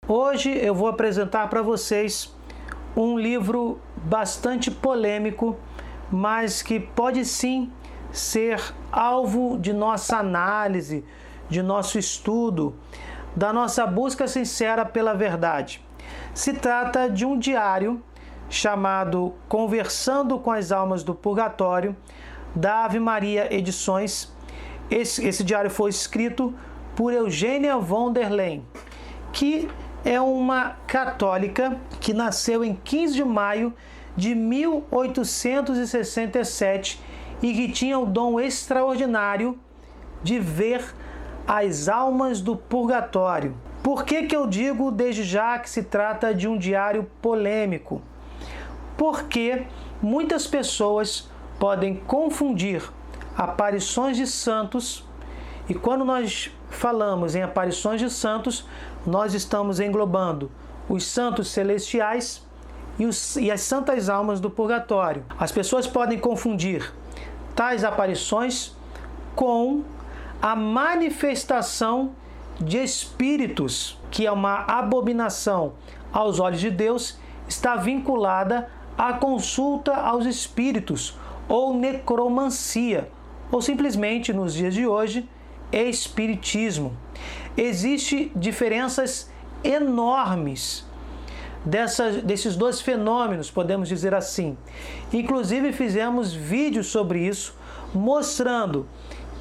Hoje eu vou apresentar para vocês um livro bastante polêmico, mas que pode sim ser alvo de nossa análise, de nosso estudo, da nossa busca sincera pela verdade. Se trata de um diário chamado Conversando com as Almas do Purgatório, da Ave Maria Edições. Esse diário foi escrito por Eugênia von der Leyen, que é uma católica que nasceu em 15 de maio de 1867 e que tinha o dom extraordinário de ver as almas do purgatório. Por que eu digo desde já que se trata de um diário polêmico? Porque muitas pessoas podem confundir aparições de santos, e quando nós falamos em aparições de santos, nós estamos englobando os santos celestiais e as santas almas do purgatório. As pessoas podem confundir tais aparições com a manifestação de espíritos, que é uma abominação aos olhos de Deus, está vinculada à consulta aos espíritos ou necromancia, ou simplesmente, nos dias de hoje, espiritismo. Existem diferenças enormes desses dois fenômenos, podemos dizer assim. Inclusive fizemos vídeos sobre isso, mostrando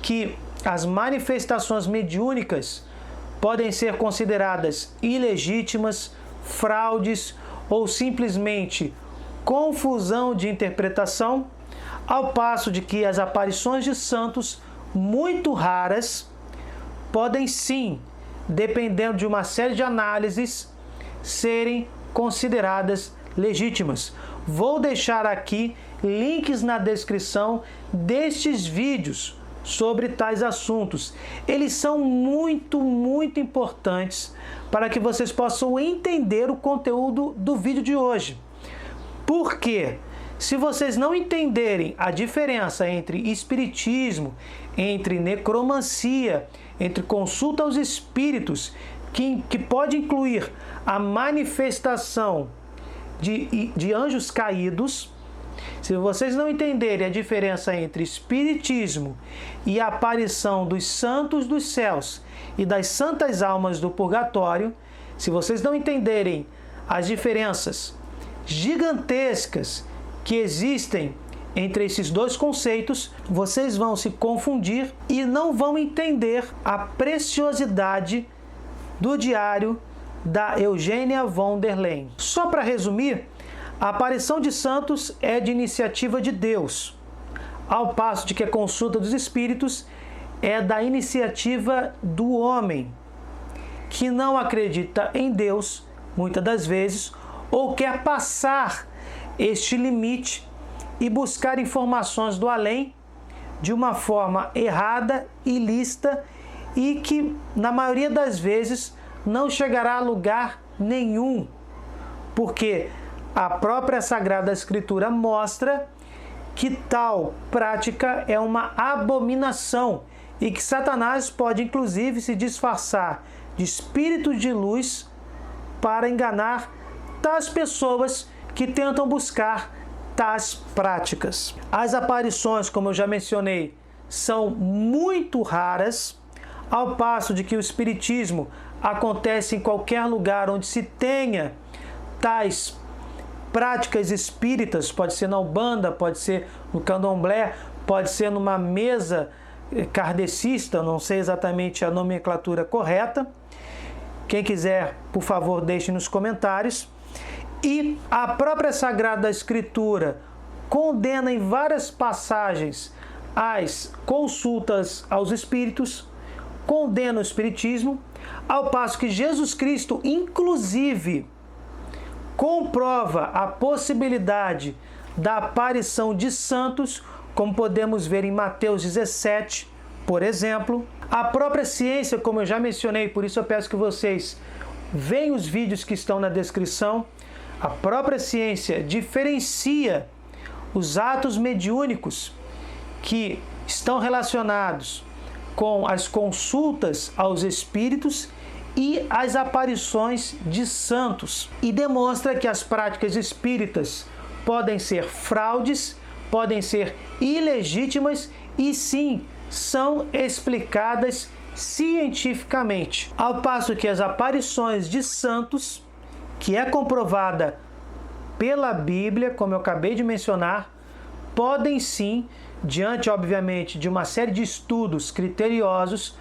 que as manifestações mediúnicas podem ser consideradas ilegítimas, fraudes ou simplesmente confusão de interpretação, ao passo de que as aparições de santos, muito raras, podem sim, dependendo de uma série de análises, serem consideradas legítimas. Vou deixar aqui links na descrição destes vídeos sobre tais assuntos. Eles são muito importantes para que vocês possam entender o conteúdo do vídeo de hoje. Por quê? Se vocês não entenderem a diferença entre espiritismo, entre necromancia, entre consulta aos espíritos, que pode incluir a manifestação de anjos caídos, se vocês não entenderem a diferença entre espiritismo e a aparição dos santos dos céus e das santas almas do purgatório, se vocês não entenderem as diferenças gigantescas que existem entre esses dois conceitos, vocês vão se confundir e não vão entender a preciosidade do diário da Eugênia von der Leyen. Só para resumir, a aparição de santos é de iniciativa de Deus, ao passo de que a consulta dos espíritos é da iniciativa do homem, que não acredita em Deus, muitas das vezes, ou quer passar este limite e buscar informações do além de uma forma errada, ilícita e que, na maioria das vezes, não chegará a lugar nenhum, porque a própria Sagrada Escritura mostra que tal prática é uma abominação e que Satanás pode, inclusive, se disfarçar de espírito de luz para enganar tais pessoas que tentam buscar tais práticas. As aparições, como eu já mencionei, são muito raras, ao passo de que o espiritismo acontece em qualquer lugar onde se tenha tais práticas espíritas, pode ser na Umbanda, pode ser no Candomblé, pode ser numa mesa kardecista, não sei exatamente a nomenclatura correta. Quem quiser, por favor, deixe nos comentários. E a própria Sagrada Escritura condena em várias passagens as consultas aos espíritos, condena o espiritismo, ao passo que Jesus Cristo, inclusive, comprova a possibilidade da aparição de santos, como podemos ver em Mateus 17, por exemplo. A própria ciência, como eu já mencionei, por isso eu peço que vocês vejam os vídeos que estão na descrição. A própria ciência diferencia os atos mediúnicos que estão relacionados com as consultas aos espíritos e as aparições de santos, e demonstra que as práticas espíritas podem ser fraudes, podem ser ilegítimas e sim, são explicadas cientificamente. Ao passo que as aparições de santos, que é comprovada pela Bíblia, como eu acabei de mencionar, podem sim, diante obviamente de uma série de estudos criteriosos,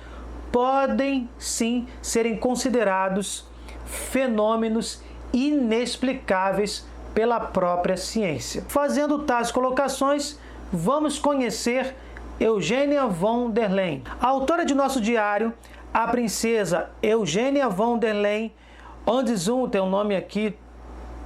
podem sim serem considerados fenômenos inexplicáveis pela própria ciência. Fazendo tais colocações, vamos conhecer Eugênia von der Leyen. A autora de nosso diário, a princesa Eugênia von der Leyen, Anderson, tem um nome aqui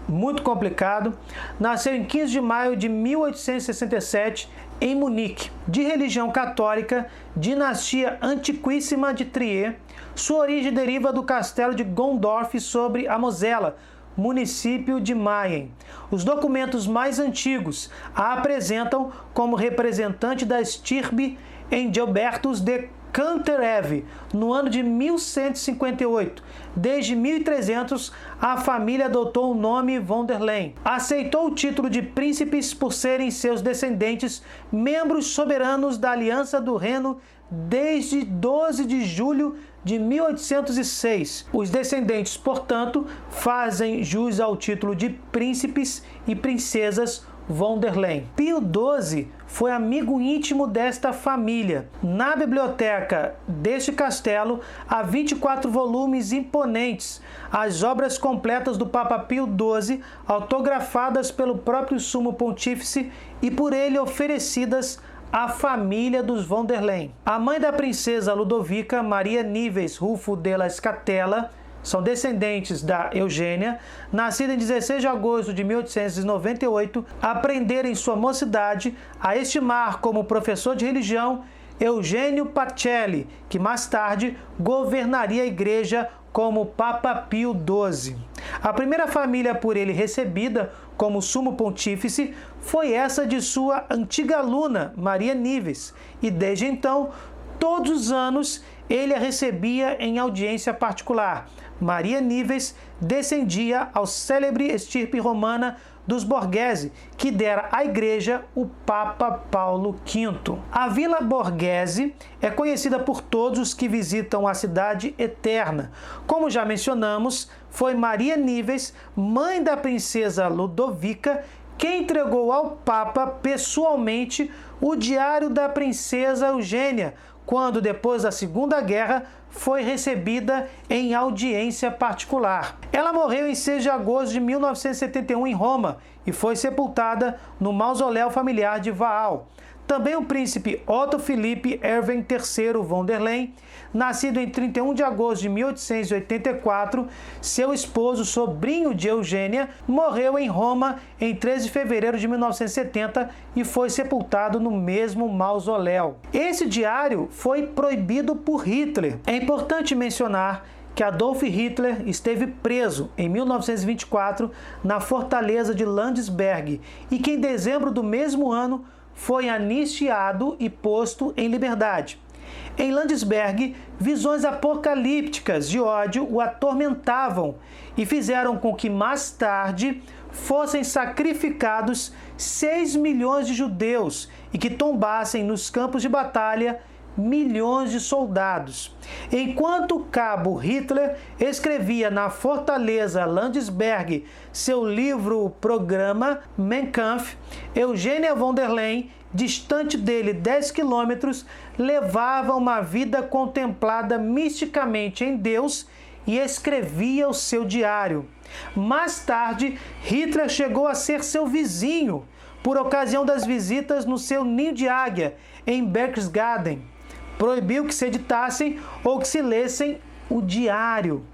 muito complicado, nasceu em 15 de maio de 1867 em Munique, de religião católica, dinastia antiquíssima de Trier. Sua origem deriva do castelo de Gondorf sobre a Mosela, município de Mayen. Os documentos mais antigos a apresentam como representante da estirpe em Gilbertus de Cantereve, no ano de 1158. Desde 1300, a família adotou o nome von der Leyen. Aceitou o título de príncipes por serem seus descendentes membros soberanos da Aliança do Reno desde 12 de julho de 1806. Os descendentes, portanto, fazem jus ao título de príncipes e princesas von der Leyen. Pio XII foi amigo íntimo desta família. Na biblioteca deste castelo há 24 volumes imponentes, as obras completas do Papa Pio XII, autografadas pelo próprio Sumo Pontífice e por ele oferecidas à família dos von der Leyen. A mãe da princesa Ludovica, Maria Nives Rufo della Scatella, são descendentes da Eugênia, nascida em 16 de agosto de 1898, aprenderam em sua mocidade a estimar como professor de religião Eugênio Pacelli, que mais tarde governaria a igreja como Papa Pio XII. A primeira família por ele recebida como sumo pontífice foi essa de sua antiga aluna, Maria Nives, e desde então, todos os anos, ele a recebia em audiência particular. Maria Nives descendia ao célebre estirpe romana dos Borghese, que dera à igreja o Papa Paulo V. A Vila Borghese é conhecida por todos os que visitam a cidade eterna. Como já mencionamos, foi Maria Nives, mãe da princesa Ludovica, quem entregou ao Papa pessoalmente o diário da princesa Eugênia, quando, depois da Segunda Guerra, foi recebida em audiência particular. Ela morreu em 6 de agosto de 1971 em Roma e foi sepultada no mausoléu familiar de Vaal. Também o príncipe Otto Philipp Erwin III von der Leyen, nascido em 31 de agosto de 1884, seu esposo, sobrinho de Eugênia, morreu em Roma em 13 de fevereiro de 1970 e foi sepultado no mesmo mausoléu. Esse diário foi proibido por Hitler. É importante mencionar que Adolf Hitler esteve preso em 1924 na fortaleza de Landsberg e que em dezembro do mesmo ano foi anistiado e posto em liberdade. Em Landsberg, visões apocalípticas de ódio o atormentavam e fizeram com que mais tarde fossem sacrificados 6 milhões de judeus e que tombassem nos campos de batalha milhões de soldados. Enquanto o cabo Hitler escrevia na fortaleza Landsberg seu livro-programa Mein Kampf, Eugênia von der Leyen, distante dele 10 quilômetros, levava uma vida contemplada misticamente em Deus e escrevia o seu diário. Mais tarde, Hitler chegou a ser seu vizinho, por ocasião das visitas no seu ninho de águia, em Berchtesgaden. Proibiu que se editassem ou que se lessem o diário.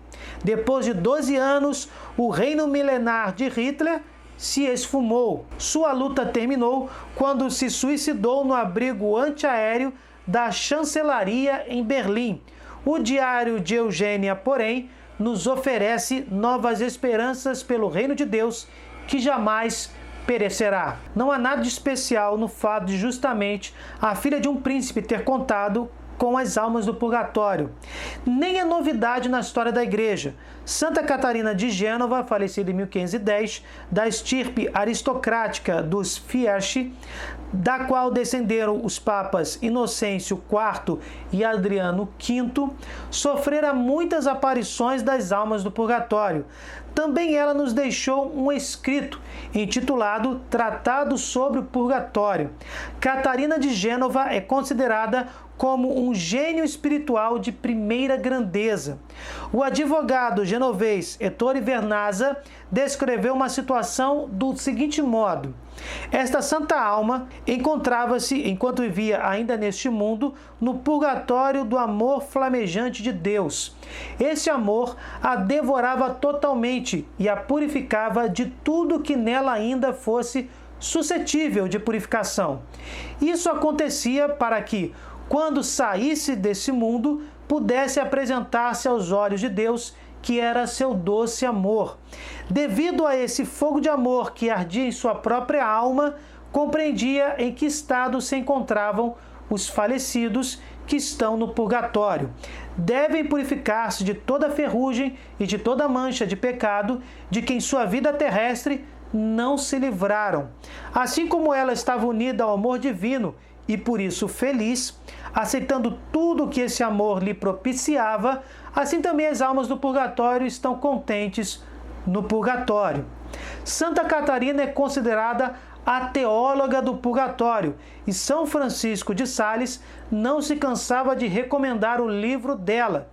Depois de 12 anos, o reino milenar de Hitler se esfumou. Sua luta terminou quando se suicidou no abrigo antiaéreo da chancelaria em Berlim. O diário de Eugênia, porém, nos oferece novas esperanças pelo reino de Deus, que jamais perecerá. Não há nada de especial no fato de justamente a filha de um príncipe ter contado com as almas do purgatório. Nem é novidade na história da Igreja. Santa Catarina de Gênova, falecida em 1510, da estirpe aristocrática dos Fierci, da qual descenderam os papas Inocêncio IV e Adriano V, sofrera muitas aparições das almas do purgatório. Também ela nos deixou um escrito intitulado Tratado sobre o Purgatório. Catarina de Gênova é considerada como um gênio espiritual de primeira grandeza. O advogado genovês Ettore Vernazza descreveu uma situação do seguinte modo: esta santa alma encontrava-se, enquanto vivia ainda neste mundo, no purgatório do amor flamejante de Deus. Esse amor a devorava totalmente e a purificava de tudo que nela ainda fosse suscetível de purificação. Isso acontecia para que, quando saísse desse mundo, pudesse apresentar-se aos olhos de Deus, que era seu doce amor. Devido a esse fogo de amor que ardia em sua própria alma, compreendia em que estado se encontravam os falecidos que estão no purgatório. Devem purificar-se de toda ferrugem e de toda mancha de pecado de que em sua vida terrestre não se livraram. Assim como ela estava unida ao amor divino e por isso feliz, aceitando tudo que esse amor lhe propiciava, assim também as almas do purgatório estão contentes no purgatório. Santa Catarina é considerada a teóloga do purgatório e São Francisco de Sales não se cansava de recomendar o livro dela,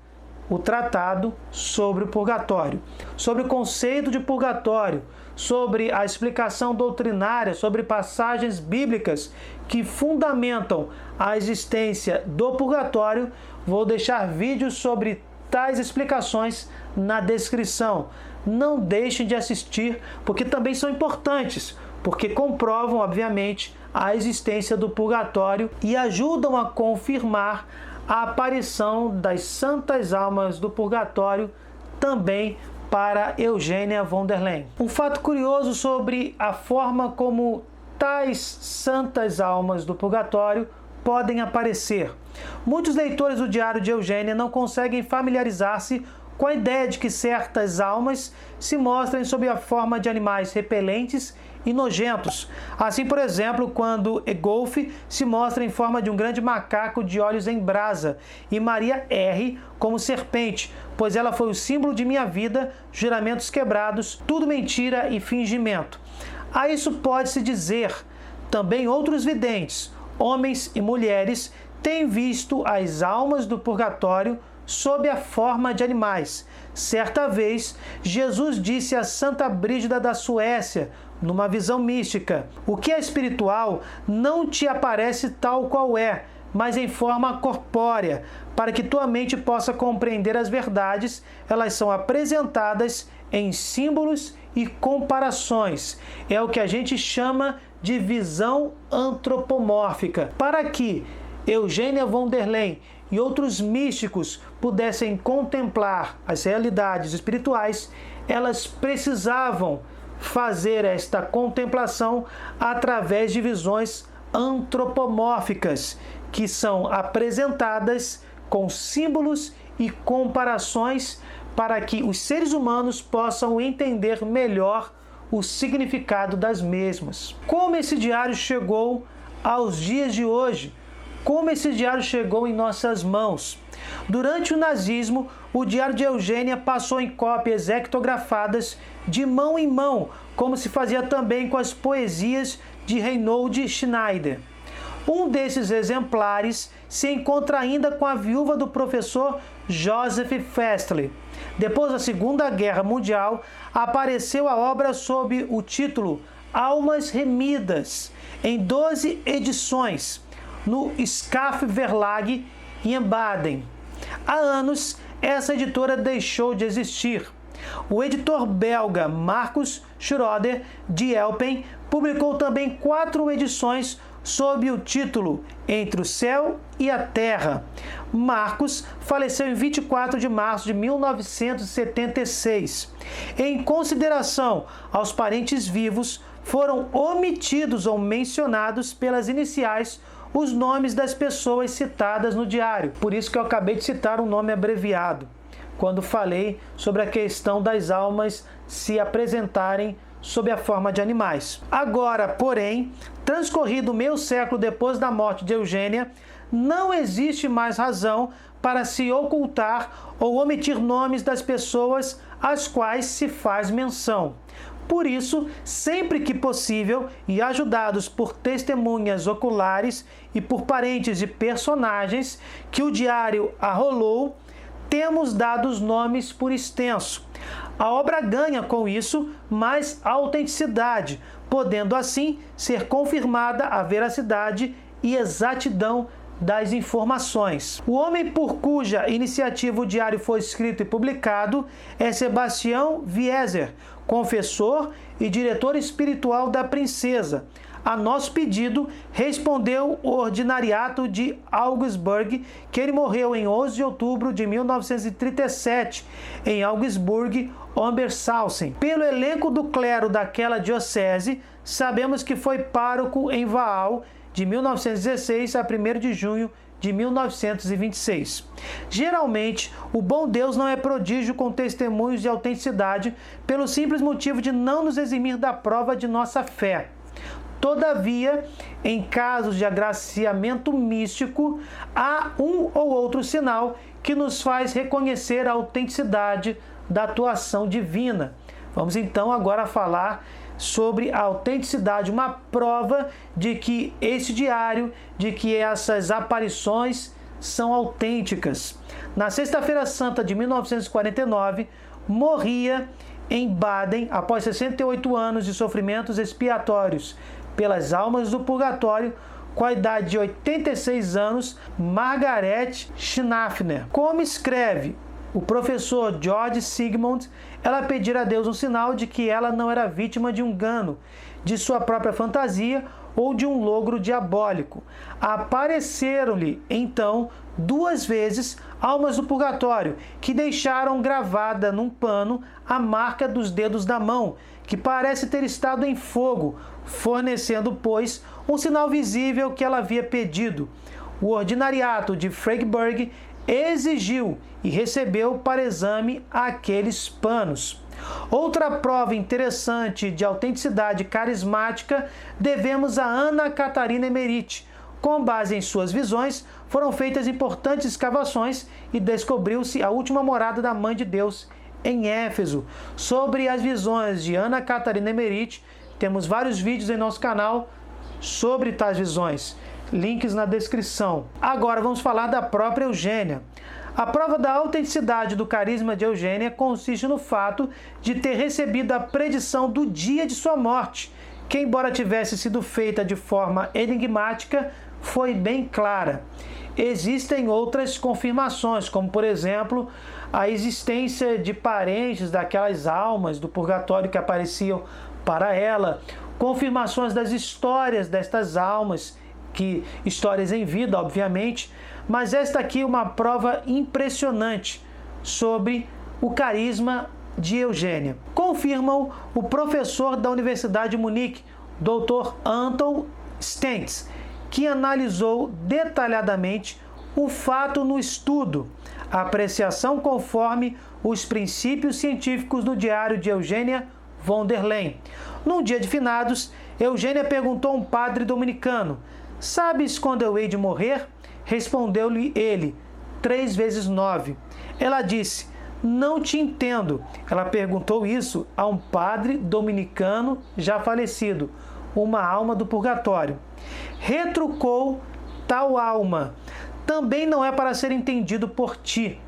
o Tratado sobre o Purgatório, sobre o conceito de purgatório, sobre a explicação doutrinária, sobre passagens bíblicas que fundamentam a existência do purgatório. Vou deixar vídeos sobre tais explicações na descrição. Não deixem de assistir, porque também são importantes, porque comprovam, obviamente, a existência do purgatório e ajudam a confirmar a aparição das santas almas do purgatório também para Eugênia von der Leyen. Um fato curioso sobre a forma como tais santas almas do purgatório podem aparecer. Muitos leitores do Diário de Eugênia não conseguem familiarizar-se com a ideia de que certas almas se mostrem sob a forma de animais repelentes e nojentos. Assim, por exemplo, quando Egolf se mostra em forma de um grande macaco de olhos em brasa e Maria R como serpente, pois ela foi o símbolo de minha vida, juramentos quebrados, tudo mentira e fingimento. A isso pode-se dizer, também outros videntes, homens e mulheres, têm visto as almas do purgatório sob a forma de animais. Certa vez, Jesus disse a Santa Brígida da Suécia, numa visão mística: o que é espiritual não te aparece tal qual é, mas em forma corpórea. Para que tua mente possa compreender as verdades, elas são apresentadas em símbolos e comparações. É o que a gente chama de visão antropomórfica. Para que Eugênia von der Leyen e outros místicos pudessem contemplar as realidades espirituais, elas precisavam fazer esta contemplação através de visões antropomórficas, que são apresentadas com símbolos e comparações para que os seres humanos possam entender melhor o significado das mesmas. Como esse diário chegou aos dias de hoje? Como esse diário chegou em nossas mãos? Durante o nazismo, o Diário de Eugênia passou em cópias ectografadas de mão em mão, como se fazia também com as poesias de Reinhold Schneider. Um desses exemplares se encontra ainda com a viúva do professor Joseph Festler. Depois da Segunda Guerra Mundial, apareceu a obra sob o título Almas Remidas, em 12 edições, no Scaf Verlag em Baden. Há anos, essa editora deixou de existir. O editor belga Marcus Schroeder de Elpen publicou também 4 edições sob o título Entre o Céu e a Terra. Marcos faleceu em 24 de março de 1976. Em consideração aos parentes vivos, foram omitidos ou mencionados pelas iniciais os nomes das pessoas citadas no diário. Por isso que eu acabei de citar um nome abreviado, quando falei sobre a questão das almas se apresentarem sob a forma de animais. Agora, porém, transcorrido meio século depois da morte de Eugênia, não existe mais razão para se ocultar ou omitir nomes das pessoas às quais se faz menção. Por isso, sempre que possível, e ajudados por testemunhas oculares e por parentes de personagens que o diário arrolou, temos dado os nomes por extenso. A obra ganha com isso mais autenticidade, podendo assim ser confirmada a veracidade e exatidão das informações. O homem por cuja iniciativa o diário foi escrito e publicado é Sebastião Vieser, confessor e diretor espiritual da princesa. A nosso pedido, respondeu o ordinariato de Augsburg, que ele morreu em 11 de outubro de 1937, em Augsburg, Obersalzen. Pelo elenco do clero daquela diocese, sabemos que foi pároco em Vaal, de 1916 a 1º de junho de 1926. Geralmente, o bom Deus não é prodígio com testemunhos de autenticidade, pelo simples motivo de não nos eximir da prova de nossa fé. Todavia, em casos de agraciamento místico, há um ou outro sinal que nos faz reconhecer a autenticidade da atuação divina. Vamos então agora falar sobre a autenticidade, uma prova de que esse diário, de que essas aparições são autênticas. Na Sexta-feira Santa de 1949, morria em Baden, após 68 anos de sofrimentos expiatórios pelas almas do purgatório, com a idade de 86 anos, Margaret Schnafner. Como escreve o professor George Sigmund, ela pedira a Deus um sinal de que ela não era vítima de um engano, de sua própria fantasia ou de um logro diabólico. Apareceram-lhe, então, 2 vezes almas do purgatório, que deixaram gravada num pano a marca dos dedos da mão, que parece ter estado em fogo, fornecendo, pois, um sinal visível que ela havia pedido. O ordinariato de Freiburg exigiu e recebeu para exame aqueles panos. Outra prova interessante de autenticidade carismática devemos a Ana Catarina Emmerich. Com base em suas visões, foram feitas importantes escavações e descobriu-se a última morada da Mãe de Deus em Éfeso. Sobre as visões de Ana Catarina Emmerich, temos vários vídeos em nosso canal sobre tais visões. Links na descrição. Agora vamos falar da própria Eugênia. A prova da autenticidade do carisma de Eugênia consiste no fato de ter recebido a predição do dia de sua morte, que, embora tivesse sido feita de forma enigmática, foi bem clara. Existem outras confirmações, como por exemplo, a existência de parentes daquelas almas do purgatório que apareciam para ela, confirmações das histórias destas almas, que histórias em vida, obviamente, mas esta aqui é uma prova impressionante sobre o carisma de Eugênia. Confirmam o professor da Universidade de Munique, Dr. Anton Stentz, que analisou detalhadamente o fato no estudo, a apreciação conforme os princípios científicos do diário de Eugênia von der Leyen. Num dia de finados, Eugênia perguntou a um padre dominicano: "Sabes quando eu hei de morrer?" Respondeu-lhe ele: 3 vezes 9. Ela disse: "Não te entendo." Ela perguntou isso a um padre dominicano já falecido, uma alma do purgatório. Retrucou tal alma: "Também não é para ser entendido por ti."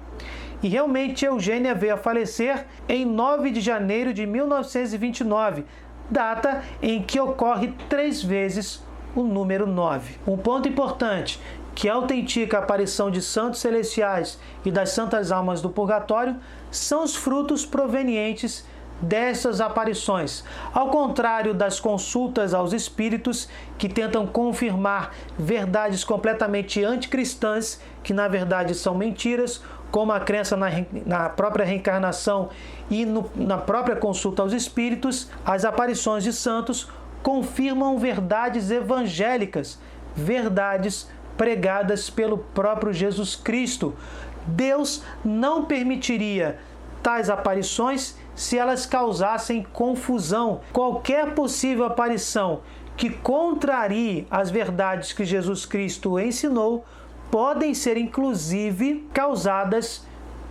E realmente Eugênia veio a falecer em 9 de janeiro de 1929, data em que ocorre 3 vezes o número 9. Um ponto importante que autentica a aparição de santos celestiais e das santas almas do purgatório são os frutos provenientes dessas aparições. Ao contrário das consultas aos espíritos, que tentam confirmar verdades completamente anticristãs, que na verdade são mentiras, como a crença na própria reencarnação e na própria consulta aos espíritos, as aparições de santos confirmam verdades evangélicas, verdades pregadas pelo próprio Jesus Cristo. Deus não permitiria tais aparições se elas causassem confusão. Qualquer possível aparição que contrarie as verdades que Jesus Cristo ensinou podem ser inclusive causadas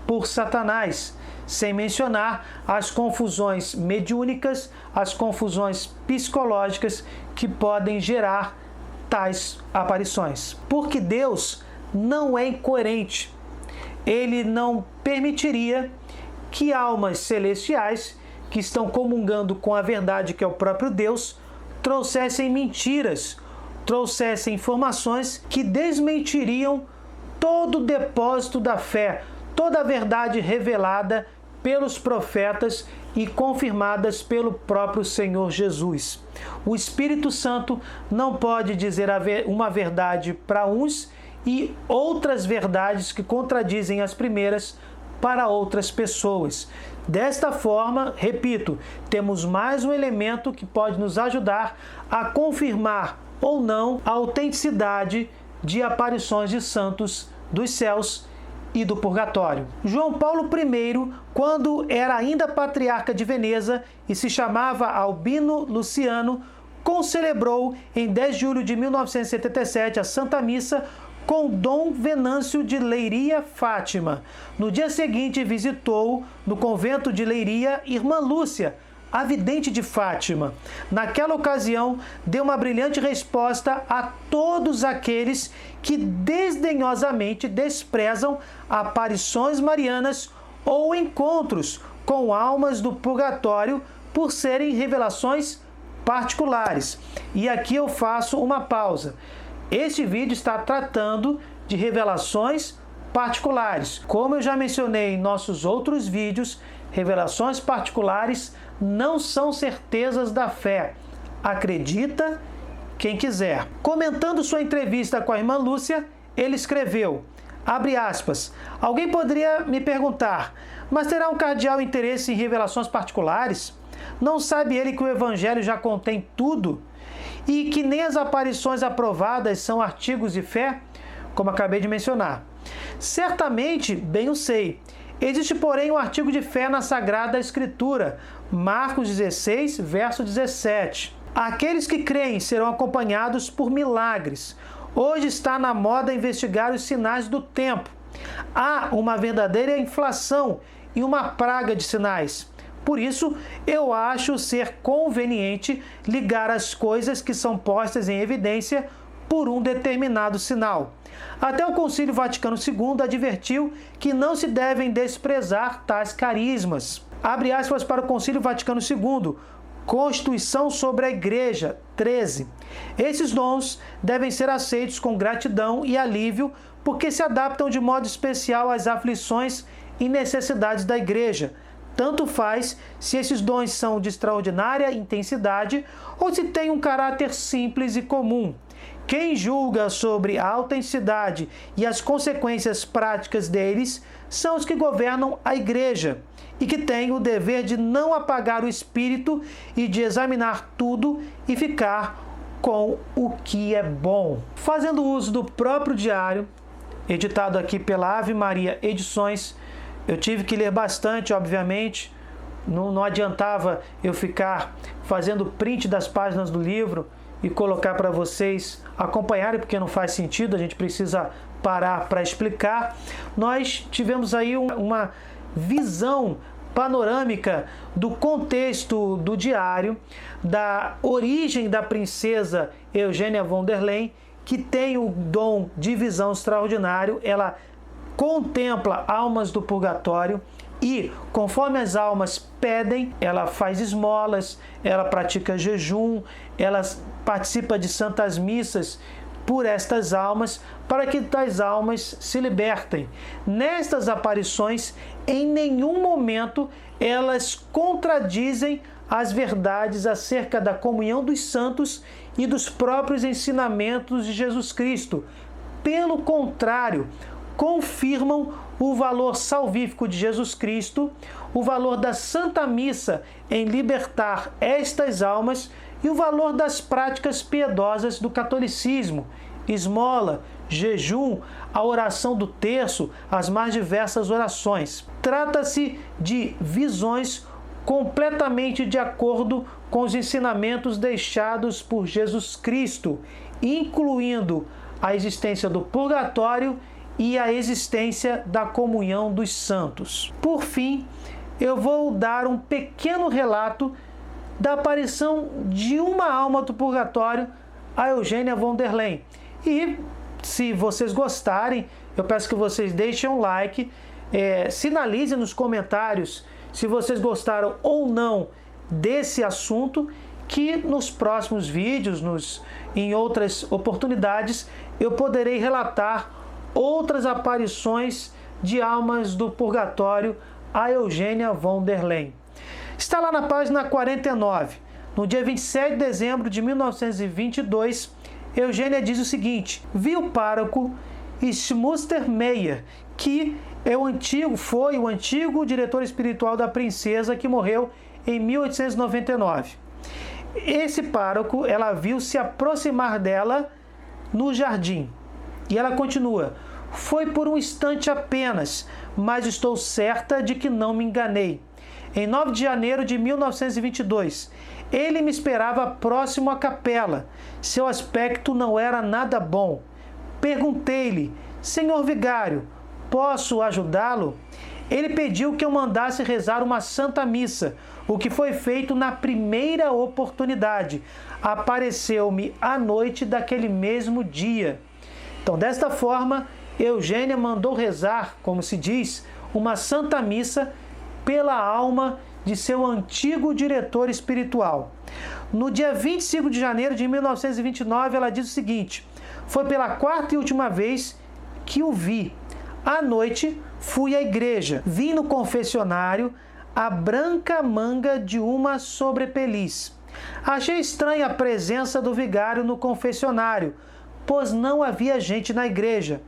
por Satanás, sem mencionar as confusões mediúnicas, as confusões psicológicas que podem gerar tais aparições. Porque Deus não é incoerente. Ele não permitiria que almas celestiais que estão comungando com a verdade que é o próprio Deus trouxessem mentiras, trouxessem informações que desmentiriam todo o depósito da fé, toda a verdade revelada pelos profetas e confirmadas pelo próprio Senhor Jesus. O Espírito Santo não pode dizer uma verdade para uns e outras verdades que contradizem as primeiras para outras pessoas. Desta forma, repito, temos mais um elemento que pode nos ajudar a confirmar ou não a autenticidade de aparições de santos dos céus e do purgatório. João Paulo I, quando era ainda patriarca de Veneza e se chamava Albino Luciano, concelebrou em 10 de julho de 1977 a Santa Missa com Dom Venâncio de Leiria Fátima. No dia seguinte, visitou no convento de Leiria Irmã Lúcia, a vidente de Fátima. Naquela ocasião, deu uma brilhante resposta a todos aqueles que desdenhosamente desprezam aparições marianas ou encontros com almas do purgatório por serem revelações particulares. E aqui eu faço uma pausa. Este vídeo está tratando de revelações particulares. Como eu já mencionei em nossos outros vídeos, revelações particulares não são certezas da fé. Acredita quem quiser. Comentando sua entrevista com a irmã Lúcia, ele escreveu, abre aspas, alguém poderia me perguntar, mas terá um cardeal interesse em revelações particulares? Não sabe ele que o Evangelho já contém tudo? E que nem as aparições aprovadas são artigos de fé, como acabei de mencionar. Certamente, bem o sei. Existe, porém, um artigo de fé na Sagrada Escritura, Marcos 16, verso 17. Aqueles que creem serão acompanhados por milagres. Hoje está na moda investigar os sinais do tempo. Há uma verdadeira inflação e uma praga de sinais. Por isso, eu acho ser conveniente ligar as coisas que são postas em evidência por um determinado sinal. Até o Concílio Vaticano II advertiu que não se devem desprezar tais carismas. Abre aspas para o Concílio Vaticano II, Constituição sobre a Igreja, 13. Esses dons devem ser aceitos com gratidão e alívio porque se adaptam de modo especial às aflições e necessidades da Igreja. Tanto faz se esses dons são de extraordinária intensidade ou se têm um caráter simples e comum. Quem julga sobre a autenticidade e as consequências práticas deles são os que governam a Igreja e que têm o dever de não apagar o espírito e de examinar tudo e ficar com o que é bom. Fazendo uso do próprio diário, editado aqui pela Ave Maria Edições, eu tive que ler bastante, obviamente, não adiantava eu ficar fazendo print das páginas do livro e colocar para vocês acompanharem, porque não faz sentido, a gente precisa parar para explicar. Nós tivemos aí uma visão panorâmica do contexto do diário, da origem da princesa Eugênia von der Leyen, que tem o dom de visão extraordinário, ela contempla almas do purgatório e, conforme as almas pedem, ela faz esmolas, ela pratica jejum, ela participa de santas missas por estas almas, para que tais almas se libertem. Nestas aparições, em nenhum momento elas contradizem as verdades acerca da comunhão dos santos e dos próprios ensinamentos de Jesus Cristo. Pelo contrário, confirmam o valor salvífico de Jesus Cristo, o valor da Santa Missa em libertar estas almas e o valor das práticas piedosas do catolicismo. esmola, jejum, a oração do terço, as mais diversas orações. Trata-se de visões completamente de acordo com os ensinamentos deixados por Jesus Cristo, incluindo a existência do purgatório e a existência da comunhão dos santos. Por fim, eu vou dar um pequeno relato da aparição de uma alma do purgatório, a Eugênia von der Leyen. E, se vocês gostarem, eu peço que vocês deixem um like, sinalizem nos comentários se vocês gostaram ou não desse assunto, que nos próximos vídeos, em outras oportunidades, eu poderei relatar outras aparições de almas do purgatório a Eugênia von der Leyen. Está lá na página 49. No dia 27 de dezembro de 1922, Eugênia diz o seguinte: vi o pároco Schmuster Meyer, que foi o antigo diretor espiritual da princesa que morreu em 1899. Esse pároco, ela viu se aproximar dela no jardim. E ela continua: foi por um instante apenas, mas estou certa de que não me enganei. Em 9 de janeiro de 1922, ele me esperava próximo à capela. Seu aspecto não era nada bom. Perguntei-lhe: senhor vigário, posso ajudá-lo? Ele pediu que eu mandasse rezar uma santa missa, o que foi feito na primeira oportunidade. Apareceu-me à noite daquele mesmo dia. Então, desta forma, Eugênia mandou rezar, como se diz, uma santa missa pela alma de seu antigo diretor espiritual. No dia 25 de janeiro de 1929, ela diz o seguinte: foi pela quarta e última vez que o vi. À noite, fui à igreja. Vi no confessionário a branca manga de uma sobrepeliz. Achei estranha a presença do vigário no confessionário, pois não havia gente na igreja.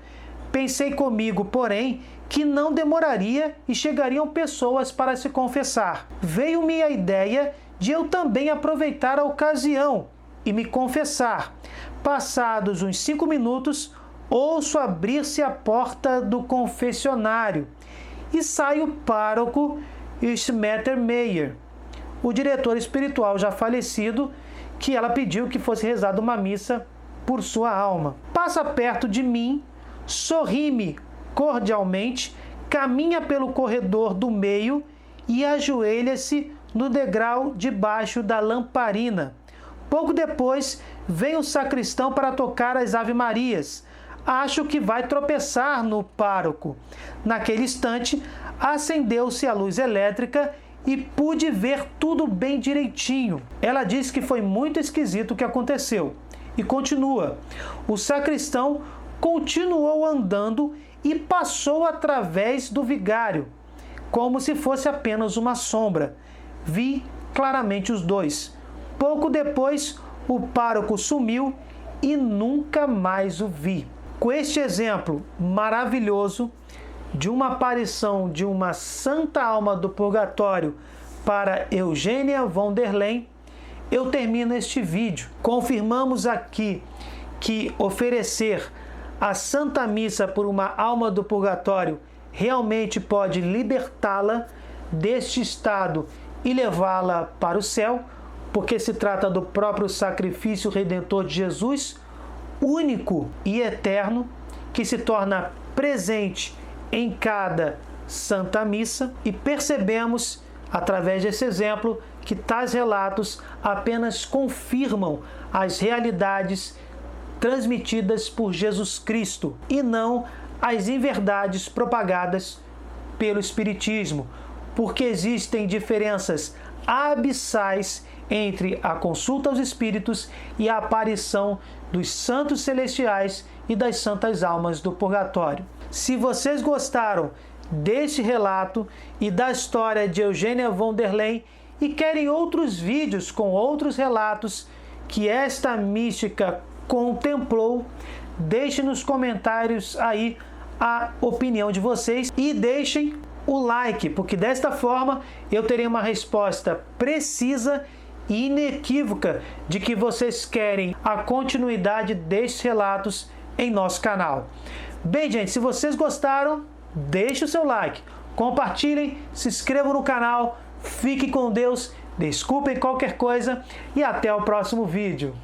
Pensei comigo, porém, que não demoraria e chegariam pessoas para se confessar. Veio-me a ideia de eu também aproveitar a ocasião e me confessar. Passados uns 5 minutos, ouço abrir-se a porta do confessionário e sai o pároco Schmuster Meyer, o diretor espiritual já falecido, que ela pediu que fosse rezada uma missa por sua alma. Passa perto de mim, sorri-me cordialmente, caminha pelo corredor do meio e ajoelha-se no degrau debaixo da lamparina. Pouco depois, vem o sacristão para tocar as Ave-Marias. Acho que vai tropeçar no pároco. Naquele instante, acendeu-se a luz elétrica e pude ver tudo bem direitinho. Ela disse que foi muito esquisito o que aconteceu. E continua: o sacristão continuou andando e passou através do vigário, como se fosse apenas uma sombra. Vi claramente os dois. Pouco depois, o pároco sumiu e nunca mais o vi. Com este exemplo maravilhoso de uma aparição de uma santa alma do purgatório para Eugênia von der Leyen, eu termino este vídeo. Confirmamos aqui que oferecer a Santa Missa por uma alma do purgatório realmente pode libertá-la deste estado e levá-la para o céu, porque se trata do próprio sacrifício redentor de Jesus, único e eterno, que se torna presente em cada Santa Missa. E percebemos, através desse exemplo, que tais relatos apenas confirmam as realidades transmitidas por Jesus Cristo e não as inverdades propagadas pelo Espiritismo, porque existem diferenças abissais entre a consulta aos Espíritos e a aparição dos santos celestiais e das santas almas do purgatório. Se vocês gostaram deste relato e da história de Eugênia von der Leyen e querem outros vídeos com outros relatos que esta mística contemplou, deixem nos comentários aí a opinião de vocês e deixem o like, porque desta forma eu terei uma resposta precisa e inequívoca de que vocês querem a continuidade destes relatos em nosso canal. Bem, gente, se vocês gostaram, deixe o seu like, compartilhem, se inscrevam no canal, fiquem com Deus, desculpem qualquer coisa e até o próximo vídeo.